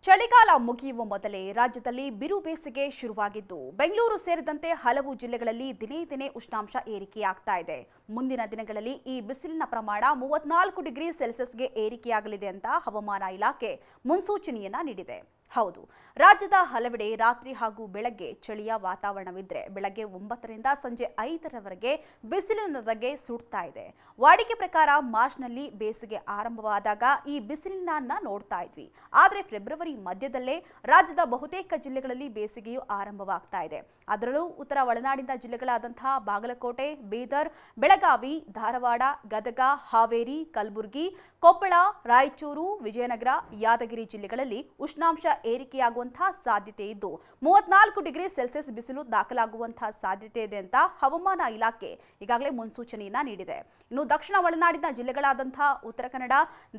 ಚಳಿಗಾಲ ಮುಗಿಯುವ ಮೊದಲೇ ರಾಜ್ಯದಲ್ಲಿ ಬಿರು ಬೇಸಿಗೆ ಶುರುವಾಗಿದ್ದು ಬೆಂಗಳೂರು ಸೇರಿದಂತೆ ಹಲವು ಜಿಲ್ಲೆಗಳಲ್ಲಿ ದಿನೇ ದಿನೇ ಉಷ್ಣಾಂಶ ಏರಿಕೆಯಾಗ್ತಾ ಇದೆ. ಮುಂದಿನ ದಿನಗಳಲ್ಲಿ ಈ ಬಿಸಿಲಿನ ಪ್ರಮಾಣ 34 ಡಿಗ್ರಿ ಸೆಲ್ಸಿಯಸ್ಗೆ ಏರಿಕೆಯಾಗಲಿದೆ ಅಂತ ಹವಾಮಾನ ಇಲಾಖೆ ಮುನ್ಸೂಚನೆಯನ್ನ ನೀಡಿದೆ. ಹೌದು, ರಾಜ್ಯದ ಹಲವೆಡೆ ರಾತ್ರಿ ಹಾಗೂ ಬೆಳಗ್ಗೆ ಚಳಿಯ ವಾತಾವರಣವಿದ್ರೆ ಬೆಳಗ್ಗೆ 9 ರಿಂದ ಸಂಜೆ 5ರವರೆಗೆ ಬಿಸಿಲಿನ ಧಗೆ ಸುಡ್ತಾ ಇದೆ. ವಾಡಿಕೆ ಪ್ರಕಾರ ಮಾರ್ಚ್ನಲ್ಲಿ ಬೇಸಿಗೆ ಆರಂಭವಾದಾಗ ಈ ಬಿಸಿಲನ್ನ ನೋಡ್ತಾ ಇದ್ವಿ. ಆದರೆ ಫೆಬ್ರವರಿ ಮಧ್ಯದಲ್ಲೇ ರಾಜ್ಯದ ಬಹುತೇಕ ಜಿಲ್ಲೆಗಳಲ್ಲಿ ಬೇಸಿಗೆಯು ಆರಂಭವಾಗ್ತಾ ಇದೆ. ಅದರಲ್ಲೂ ಉತ್ತರ ಒಳನಾಡಿನ ಜಿಲ್ಲೆಗಳಾದಂತಹ ಬಾಗಲಕೋಟೆ, ಬೀದರ್, ಬೆಳಗಾವಿ, ಧಾರವಾಡ, ಗದಗ, ಹಾವೇರಿ, ಕಲಬುರಗಿ, ಕೊಪ್ಪಳ, ರಾಯಚೂರು, ವಿಜಯನಗರ, ಯಾದಗಿರಿ ಜಿಲ್ಲೆಗಳಲ್ಲಿ ಉಷ್ಣಾಂಶ ಏರಿಕೆಯಾಗುವಂತಹ ಸಾಧ್ಯತೆ ಇದ್ದು 34 ಡಿಗ್ರಿ ಸೆಲ್ಸಿಯಸ್ ಬಿಸಿಲು ದಾಖಲಾಗುವಂತಹ ಸಾಧ್ಯತೆ ಇದೆ ಅಂತ ಹವಾಮಾನ ಇಲಾಖೆ ಈಗಾಗಲೇ ಮುನ್ಸೂಚನೆಯನ್ನ ನೀಡಿದೆ. ಇನ್ನು ದಕ್ಷಿಣ ಒಳನಾಡಿನ ಜಿಲ್ಲೆಗಳಾದಂತಹ ಉತ್ತರ ಕನ್ನಡ,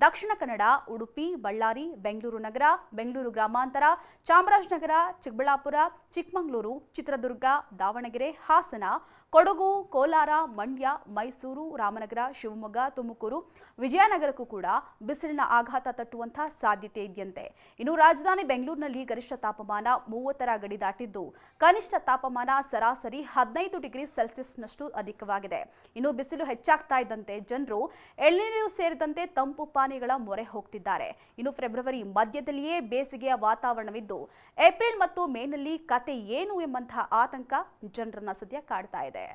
ದಕ್ಷಿಣ ಕನ್ನಡ, ಉಡುಪಿ, ಬಳ್ಳಾರಿ, ಬೆಂಗಳೂರು ನಗರ, ಬೆಂಗಳೂರು ಗ್ರಾಮಾಂತರ, ಚಾಮರಾಜನಗರ, ಚಿಕ್ಕಬಳ್ಳಾಪುರ, ಚಿಕ್ಕಮಗಳೂರು, ಚಿತ್ರದುರ್ಗ, ದಾವಣಗೆರೆ, ಹಾಸನ, ಕೊಡಗು, ಕೋಲಾರ, ಮಂಡ್ಯ, ಮೈಸೂರು, ರಾಮನಗರ, ಶಿವಮೊಗ್ಗ, ತುಮಕೂರು, ವಿಜಯನಗರಕ್ಕೂ ಕೂಡ ಬಿಸಿಲಿನ ಆಘಾತ ತಟ್ಟುವಂತಹ ಸಾಧ್ಯತೆ ಇದೆಯಂತೆ. ಇನ್ನು ರಾಜಧಾನಿ ಬೆಂಗಳೂರಿನಲ್ಲಿ ಗರಿಷ್ಠ ತಾಪಮಾನ 30ರ ಗಡಿ ದಾಟಿದ್ದು ಕನಿಷ್ಠ ತಾಪಮಾನ ಸರಾಸರಿ 15 ಡಿಗ್ರಿ ಸೆಲ್ಸಿಯಸ್ನಷ್ಟು ಅಧಿಕವಾಗಿದೆ. ಇನ್ನು ಬಿಸಿಲು ಹೆಚ್ಚಾಗ್ತಾ ಇದ್ದಂತೆ ಜನರು ಎಳ್ನೀರು ಸೇರಿದಂತೆ ತಂಪು ಪಾನೀಯಗಳ ಮೊರೆ ಹೋಗ್ತಿದ್ದಾರೆ. ಇನ್ನು ಫೆಬ್ರವರಿ ಮಧ್ಯದಲ್ಲಿಯೇ ಬೇಸಿಗೆಯ ವಾತಾವರಣವಿದ್ದು ಏಪ್ರಿಲ್ ಮತ್ತು ಮೇನಲ್ಲಿ ಕತೆ ಏನು ಎಂಬಂತಹ ಆತಂಕ ಜನರನ್ನ ಸದ್ಯ ಕಾಡ್ತಾ ಇದೆ.